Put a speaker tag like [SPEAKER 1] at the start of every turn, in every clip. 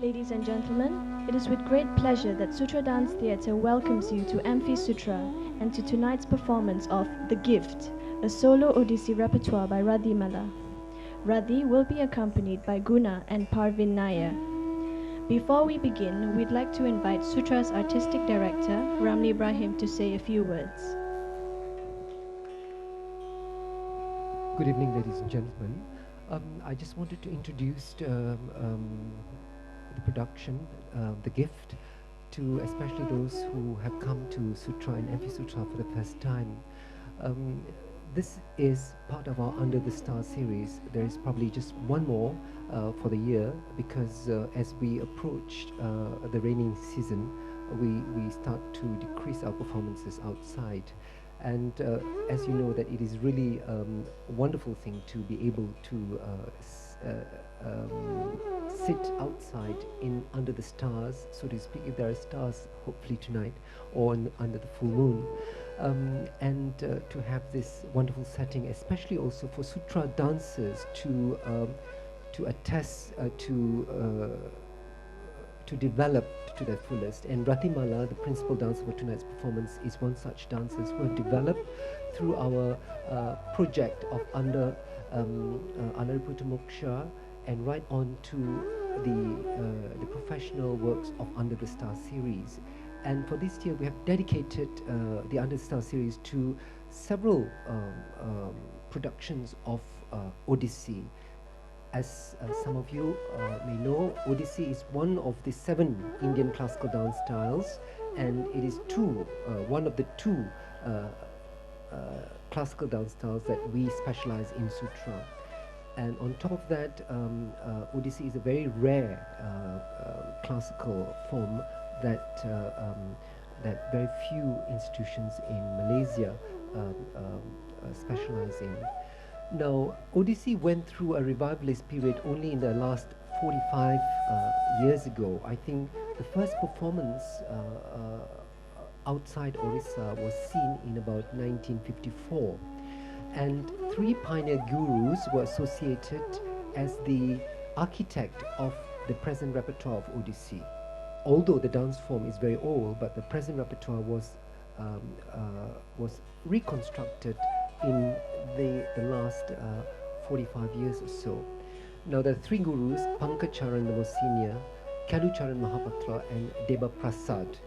[SPEAKER 1] Ladies and gentlemen, it is with great pleasure that Sutra Dance Theatre welcomes you to Amphi Sutra and to tonight's performance of The Gift, a solo Odissi repertoire by Rathimalar. Rathi will be accompanied by Guna and Parvin Nair. Before we begin, we'd like to invite Sutra's artistic director, Ramli Ibrahim, to say a few words.
[SPEAKER 2] Good evening, ladies and gentlemen. I just wanted to introduce the production, The Gift, to especially those who have come to Sutra and Amphi Sutra for the first time. This is part of our Under the Star series. There is probably just one more for the year because as we approach the raining season, we start to decrease our performances outside. And as you know, that it is really a wonderful thing to be able to sit outside in under the stars, so to speak, if there are stars, hopefully tonight, or under the full moon, and to have this wonderful setting, especially also for Sutra dancers to attest to develop to their fullest. And Rathimalar, the principal dancer for tonight's performance, is one such dancer who have developed through our project of under Anariputa Moksha and right on to the professional works of Under the Star series. And for this year, we have dedicated the Under the Star series to several productions of Odissi. As some of you may know, Odissi is one of the 7 Indian classical dance styles, and it is one of the two classical dance styles that we specialize in Sutra. And on top of that, Odissi is a very rare classical form that that very few institutions in Malaysia specialize in. Now, Odissi went through a revivalist period only in the last 45 years ago. I think the first performance outside Orissa was seen in about 1954. And 3 pioneer gurus were associated as the architect of the present repertoire of Odissi. Although the dance form is very old, but the present repertoire was reconstructed in the last 45 years or so. Now there are 3 gurus, Pankacharan Senior, Kelucharan Mohapatra and Deba Prasad.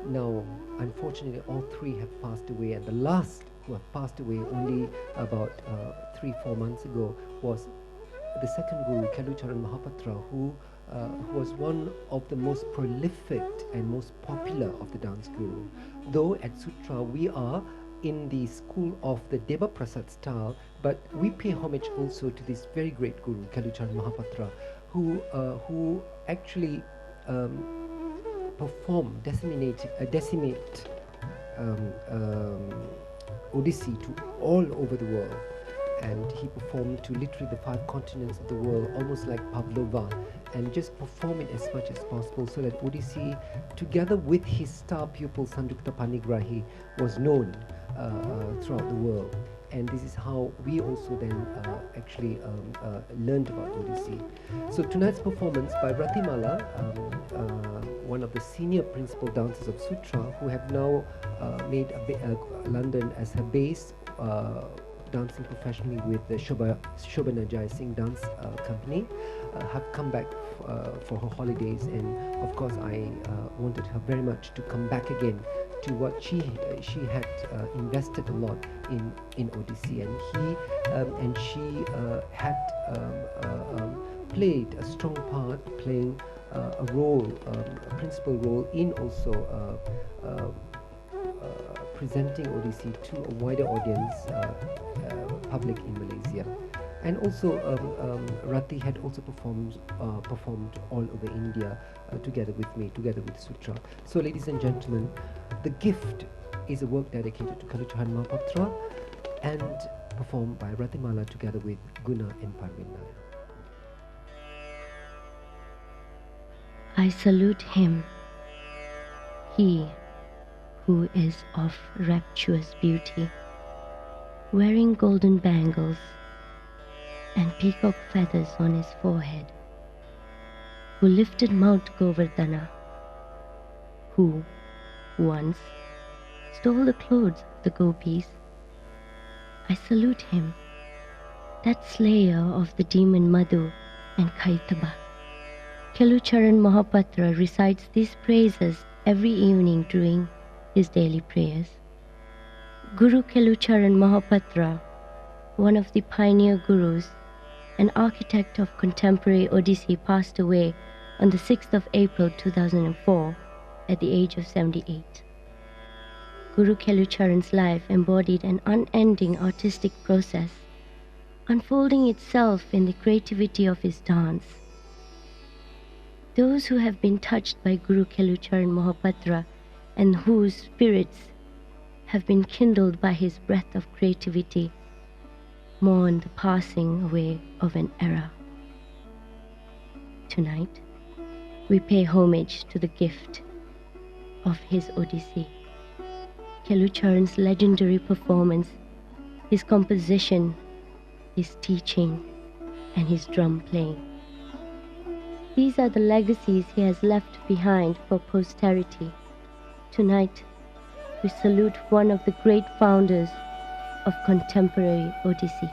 [SPEAKER 2] Now unfortunately all 3 have passed away, and the last who have passed away only about 3-4 months ago was the second guru, Kelucharan Mohapatra, who was one of the most prolific and most popular of the dance guru. Though at Sutra we are in the school of the Deba Prasad style, but we pay homage also to this very great guru, Kelucharan Mohapatra, who actually decimate Odissi to all over the world. And he performed to literally the 5 continents of the world, almost like Pavlova, and just perform it as much as possible so that Odissi, together with his star pupil Sandukta Panigrahi, was known throughout the world. And this is how we also then actually learned about Odissi. So tonight's performance by Rathimalar, one of the senior principal dancers of Sutra, who have now made London as her base, dancing professionally with the Shobana Jai Singh Dance Company, have come back for her holidays, and of course I wanted her very much to come back again to what she had invested a lot in Odissi, and she had played a strong part, playing a role, a principal role in also presenting Odissi to a wider audience, public in Malaysia. And also Rathi had also performed all over India together with me, together with Sutra. So ladies and gentlemen, The Gift is a work dedicated to Kelucharan Mohapatra and performed by Rathimalar together with Guna and Parvin Nair.
[SPEAKER 3] I salute him, he who is of rapturous beauty, wearing golden bangles and peacock feathers on his forehead, who lifted Mount Govardhana, who once stole the clothes of the gopis. I salute him, that slayer of the demon Madhu and Kaitaba. Kelucharan Mohapatra recites these praises every evening during his daily prayers. Guru Kelucharan Mohapatra, one of the pioneer gurus, an architect of contemporary Odissi, passed away on the 6th of April 2004 at the age of 78. Guru Kelucharan's life embodied an unending artistic process, unfolding itself in the creativity of his dance. Those who have been touched by Guru Kelucharan Mohapatra and whose spirits have been kindled by his breath of creativity mourn the passing away of an era. Tonight, we pay homage to the gift of his Odissi, Kelucharan's legendary performance, his composition, his teaching, and his drum playing. These are the legacies he has left behind for posterity. Tonight, we salute one of the great founders of contemporary Odissi.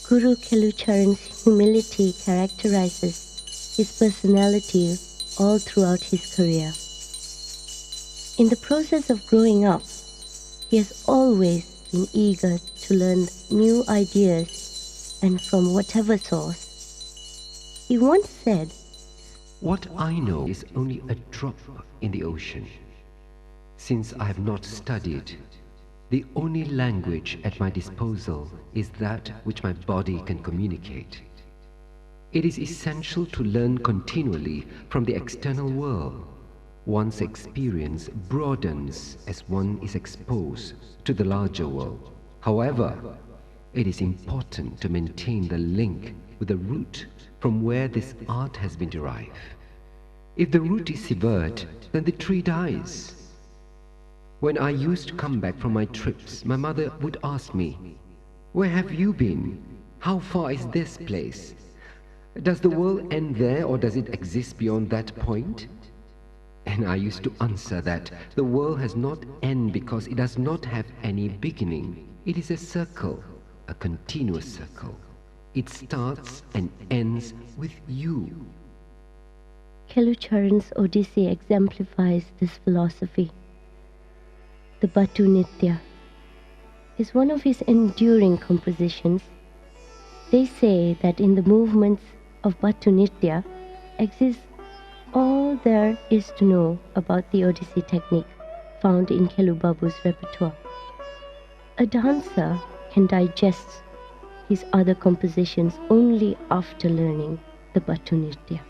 [SPEAKER 3] Guru Kelucharan's humility characterizes his personality all throughout his career. In the process of growing up, he has always been eager to learn new ideas and from whatever source. He once said,
[SPEAKER 2] What I know is only a drop in the ocean. Since I have not studied, the only language at my disposal is that which my body can communicate. It is essential to learn continually from the external world. One's experience broadens as one is exposed to the larger world. However, it is important to maintain the link with the root from where this art has been derived. If the root is severed, then the tree dies. When I used to come back from my trips, my mother would ask me, "Where have you been? How far is this place? Does the world end there or does it exist beyond that point?" And I used to answer that the world has not end because it does not have any beginning. It is a circle, a continuous circle. It starts and ends with you.
[SPEAKER 3] Kelucharan's Odissi exemplifies this philosophy. The Batu Nitya is one of his enduring compositions. They say that in the movements of Batu Nitya exists all there is to know about the Odissi technique found in Kelu Babu's repertoire. A dancer can digest his other compositions only after learning the Batu Nitya.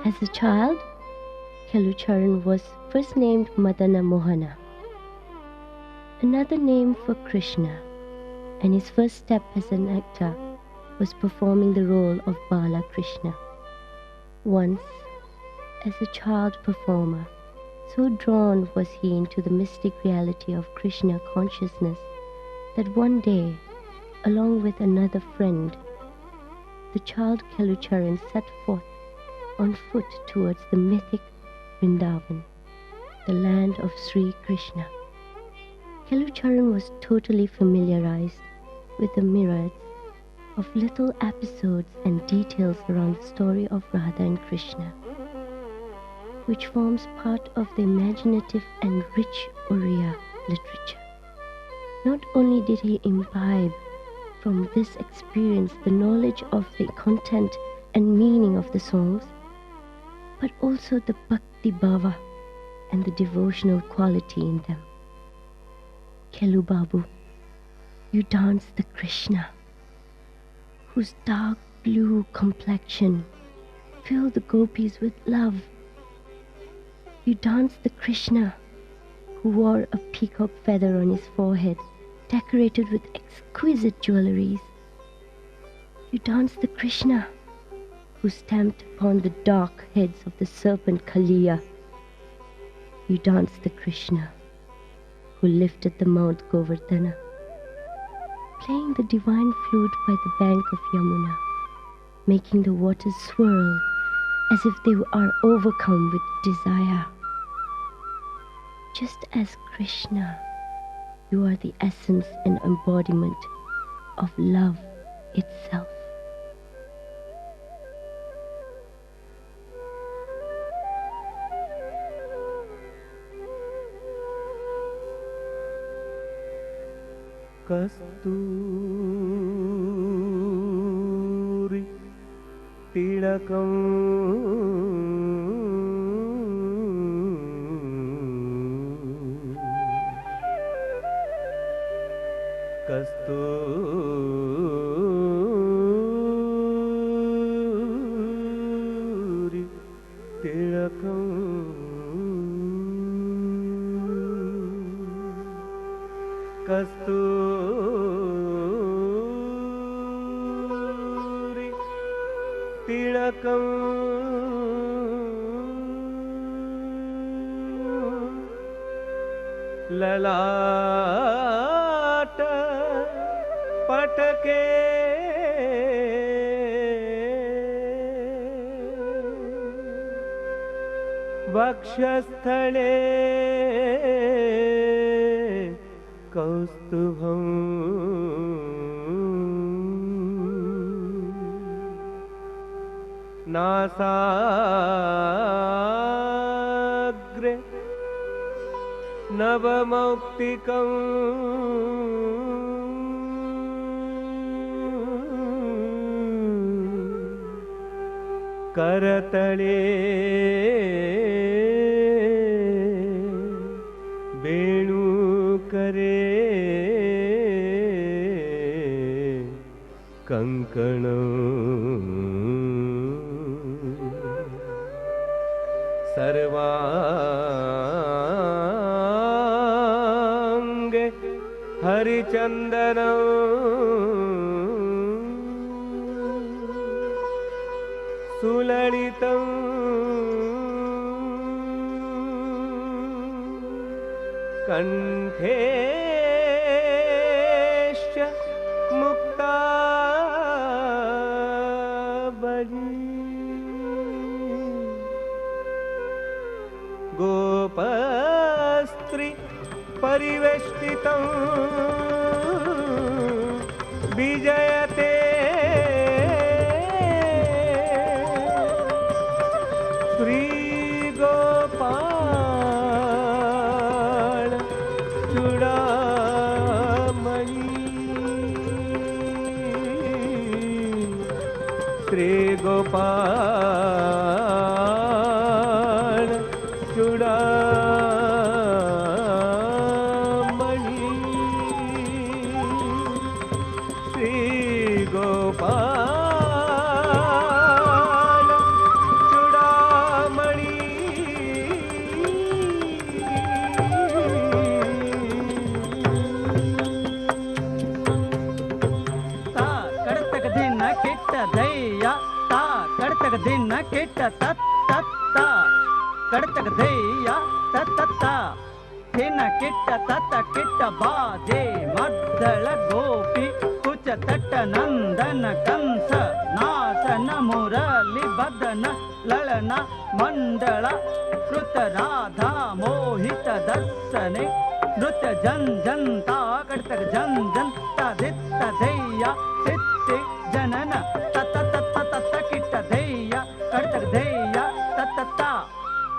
[SPEAKER 3] As a child, Kelucharan was first named Madana Mohana, another name for Krishna, and his first step as an actor was performing the role of Bala Krishna. Once, as a child performer, so drawn was he into the mystic reality of Krishna consciousness that one day, along with another friend, the child Kelucharan set forth on foot towards the mythic Vrindavan, the land of Sri Krishna. Kelucharan was totally familiarized with the myriads of little episodes and details around the story of Radha and Krishna, which forms part of the imaginative and rich Oriya literature. Not only did he imbibe from this experience the knowledge of the content and meaning of the songs, but also the bhakti bhava and the devotional quality in them. Kelu Babu, you dance the Krishna, whose dark blue complexion filled the gopis with love. You dance the Krishna, who wore a peacock feather on his forehead, decorated with exquisite jewelries. You dance the Krishna, who stamped upon the dark heads of the serpent Kaliya. You danced the Krishna, who lifted the Mount Govardhana, playing the divine flute by the bank of Yamuna, making the waters swirl as if they are overcome with desire. Just as Krishna, you are the essence and embodiment of love itself.
[SPEAKER 4] Kasturi tilakam Kasturi tilakam Kasturi tilakam lalata patake vakshasthale kaustubham nasagre navamuktikam karatale venu kare kankanam sarvange harichandanam sulalitam kanthesya muktabali gopastri pariveshtitam vijayate Sri Gopal Chudamani Sri Gopal Chudamani Sri Gopal Chudamani Ta kadtak dinna kitta dayya ta kadtak dinna kitta tat tat ta kadtak dayya tat tat ta dinna kitta tat kitta baje maddala gopi kucha tatta nandana kansa nasana murali badana lalana mandala kruta radha mohita darsane nృత్య జంజంతా కడతక జంజంతా దిత్త దయ్య సిత్తి జనన తత తత తత కిట్ట దయ్య కడతక దయ్య తత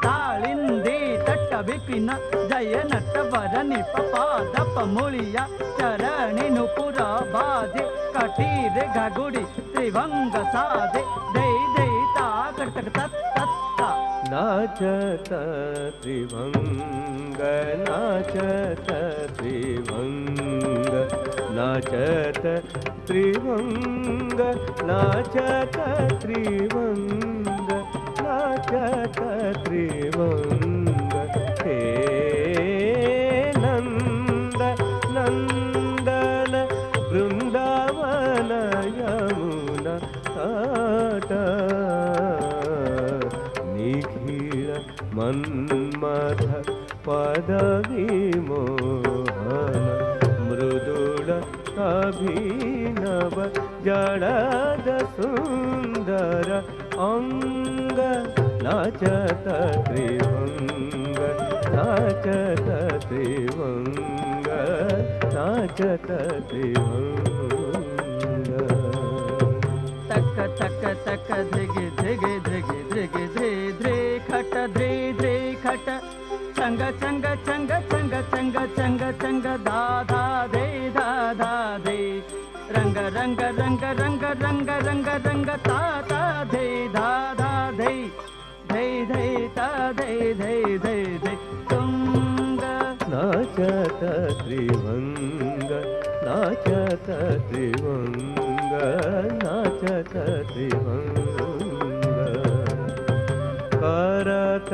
[SPEAKER 4] తాళింది తట్ట విపిన జయ నట్ట వరని పాదప ముళియ చరణి నుపుర బాజి కటీరె గగుడి త్రివంగ సాధి దై దై తా కడతక తత్ नाचत त्रिभंग नाचत त्रिभंग नाचत त्रिभंग नाचत त्रिभंग नाचत त्रिभंग हे नंद नंदन वृंदावन यमुना तट मन्मथ पदविमोहन मृदुल अभिनव जडद सुन्दर अंग नाचत त्रिभंग नाचत त्रिभंग नाचत त्रिभंग
[SPEAKER 5] तक तक तक धिगे धिगे धिगे धिगे ध्रे ध्रे खट ध्रे ध्रे खट चंग चंग चंग चंग चंग चंग चंग धा धा धे धा धा धे रंग रंग रंग रंग रंग रंग रंग ता ता धे धा धा धे धे धे ता धे धे धे धे तुंग
[SPEAKER 4] नाचत त्रिभंग नाचत त्रिभंग नाचत त्रिभंग करत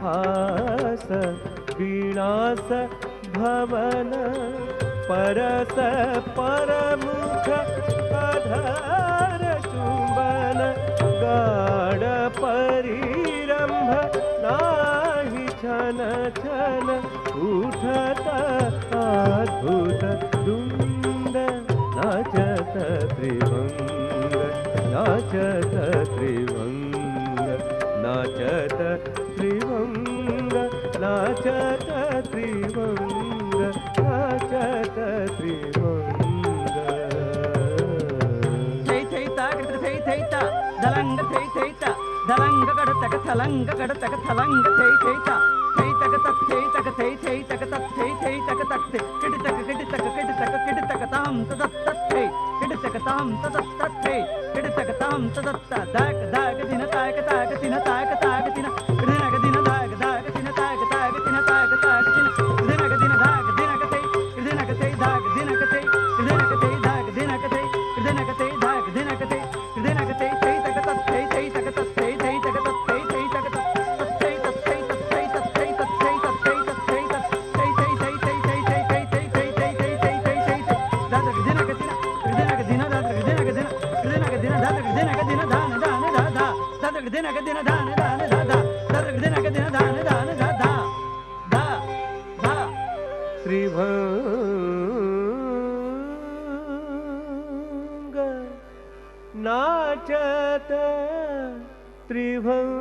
[SPEAKER 4] हास विनाश भवन परस परमुख अधर चुंबन गाढ़ परिरंभ नाही छन छन उठत अद्भुत दुंद नाचत त्रिभंग नाचत त्रिभंग नाचत त्रिभंग नाचत त्रिभंग नाचत त्रिभंग
[SPEAKER 5] थै थै ता गड़ थै थै ता दलंग थै थै ता दलंग गड़ तक थलंग गड़ तक थलंग थै थै ता थै तक तक थै तक थै थै तक तक थै थै तक तक थै किड तक किड तक किड तक किड तक ताम तत तत थै किड तक ताम तत तत थै किड तक ताम तत दाग दाग दिन ताक ताक दिन ताक ताक दिन दिनक दिन दाग दाग दिन ताक ताक दिन ताक ताक दिन दिनक दिन दाग दिनक थै दिनक थै दाग दिनक थै दिनक थै दाग दिनक थै दिनक थै दाग दिनक थै दिनक थै थै तक तत थै थै तक तत थै थै तक तत थै थै तक तत थै तत थै तत थै तत थै तत थै तत थै तत थै तत थै थै थै थै थै थै थै थै थै थै थै थै थै थै दाग दिनक दिन दिनक दिन दाग दिनक दिन दिनक दिन दाग दिनक दिन दान दान दा दा दाग दिनक दिन दान दान दा दा दाग दिनक दिन दान दान दा दा दा दा
[SPEAKER 4] त्रिभंग नाचत त्रिभंग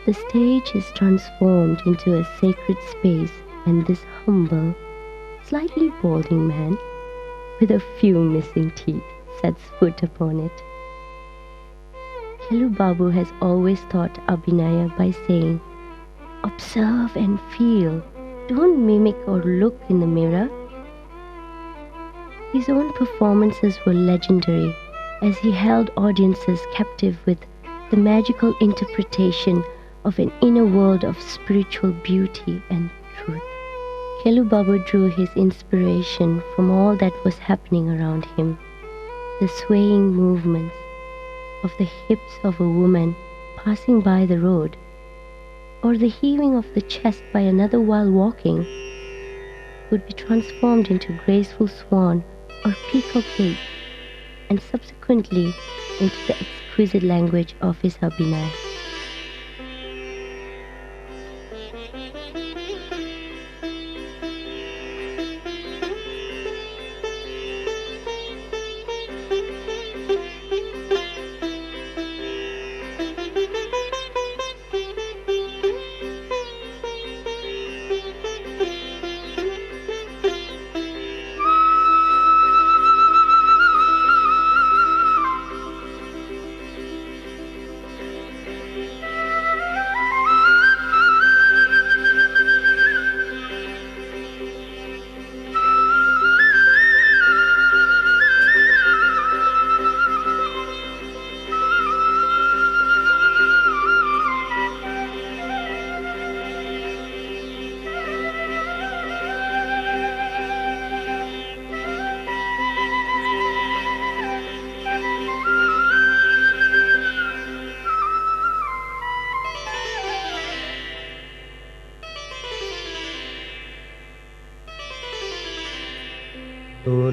[SPEAKER 3] The stage is transformed into a sacred space, and this humble, slightly balding man, with a few missing teeth, sets foot upon it. Kelu Babu has always taught Abhinaya by saying, "Observe and feel, don't mimic or look in the mirror." His own performances were legendary, as he held audiences captive with the magical interpretation of an inner world of spiritual beauty and truth. Kelu Babu drew his inspiration from all that was happening around him. The swaying movements of the hips of a woman passing by the road, or the heaving of the chest by another while walking, would be transformed into graceful swan or peacock gait, and subsequently into the exquisite language of his Abhinaya.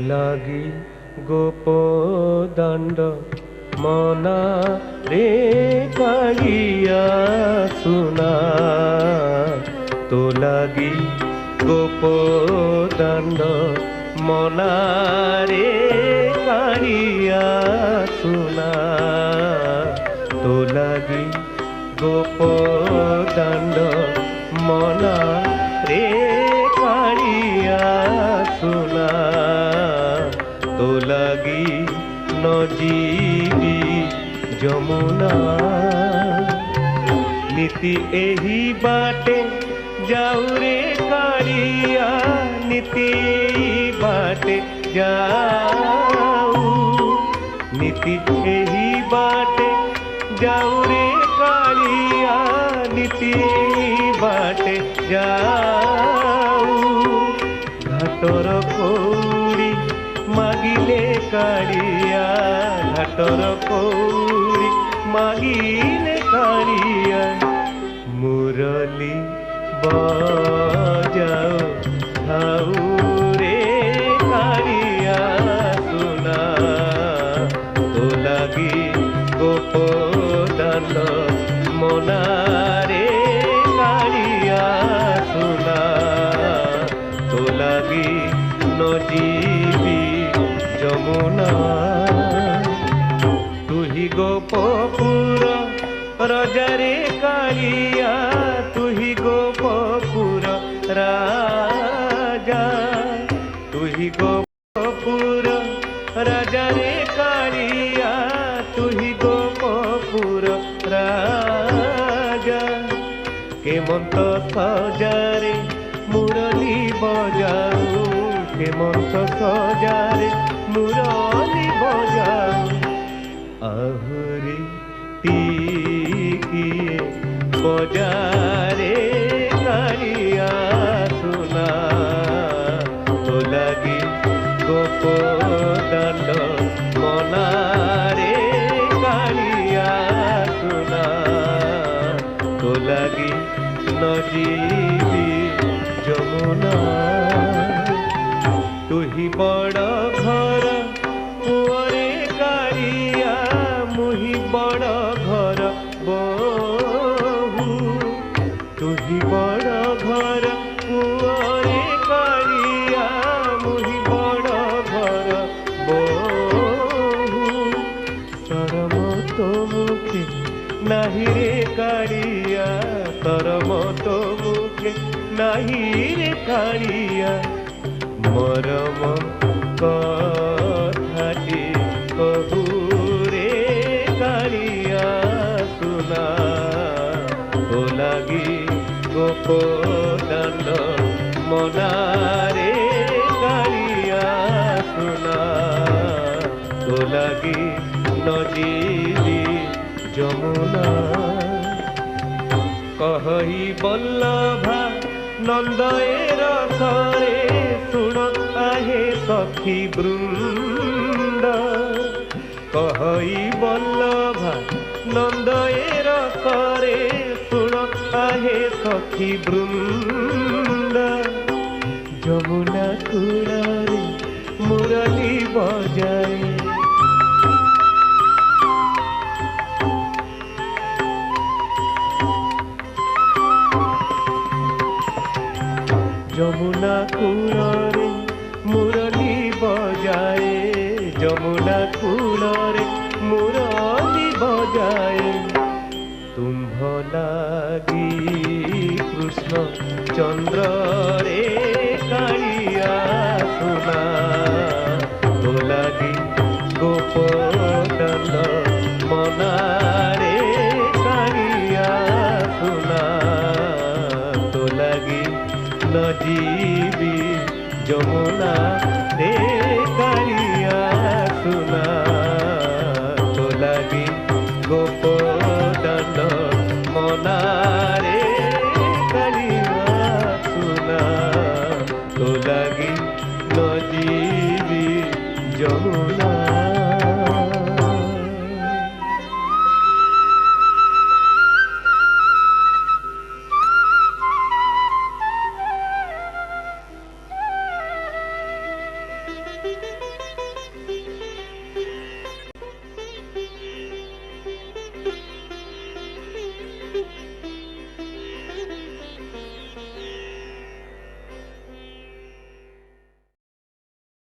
[SPEAKER 4] লাগি গোপ দাণ্ড মনা রে কালিয়া সুনা তো লাগি গোপ দাণ্ড মনা রে কালিয়া সুনা তো লাগি গোপ দাণ্ড মনা রে কালিয়া সুনা তো লাগি নজীবী যমুনা নীতি এহি বাটে যাও রে কালিয়া নীতি বাটে যাও নীতি এহি বাটে যাও রে কালিয়া নীতি বাটে যাও ঘাটর কৌড়ি মাগিলে কালিয়া ঘাটর কৌড়ি মাগিলে কালিয়া মুরলি বজাও ধাউ রে কালিয়া সুনা তো লাগি গোপ দাণ্ড মনা রে কালিয়া সুনা তো লাগি নজীবী যমুনা তুহি গোপপুর রাজারে কালিয়া তুহি গোপপুর রাজা তুহি গোপপুর রাজারে কালিয়া তুহি গোপপুর রাজা কেমন্ত সজারে মুরলি বজাও কেমন্ত সজারে মুরলি বজাও আহুরি টিকিয়ে বজারে কালিয়া সুনা তো লাগি গোপ দাণ্ড মনা রে কালিয়া সুনা তো লাগি নজীবী যমুনা তুহি বড় ঘর পুଅରେ କାଳିଆ ମୁହି ବଡ଼ ଘର ବୋହୁ ତୁହି ବଡ଼ ଘର ପୁଅରେ କାଳିଆ ମୁହି ବଡ଼ ଘର ବୋହୁ ଶରମ ତୋ ମୁଖେ ନାହିଁ ରେ କାଳିଆ ଶରମ ତୋ ମୁଖେ ନାହିଁ ରେ କାଳିଆ মরম কথাটি কহু রে কালিয়া সুনা তো লাগি গোপ দাণ্ড মনা রে কালিয়া সুনা তো লাগি নজীবী যমুনা কহি বল্লভা নন্দয়ের সরে শুণ আহে সখী বৃন্দ কহি বল্লভা নন্দয়ের সরে শুণ আহে সখী বৃন্দ যমুনা কূଳରେ মুরলি বজায় যমুনা কূଳରେ মুরলি বজায় যমুনা কূଳରେ মুরলি বজায় তুম্ভ লাগি কৃষ্ণ চন্দ্র রে কালিয়া সুনা তো লাগি গোপ দাণ্ড মনা রে কালিয়া সুনা তো লাগি নজীবী যমুনা রে কালিয়া সুনা তো লাগি গোপ দাণ্ড মনা রে কালিয়া সুনা তো লাগি নজীবী যমুনা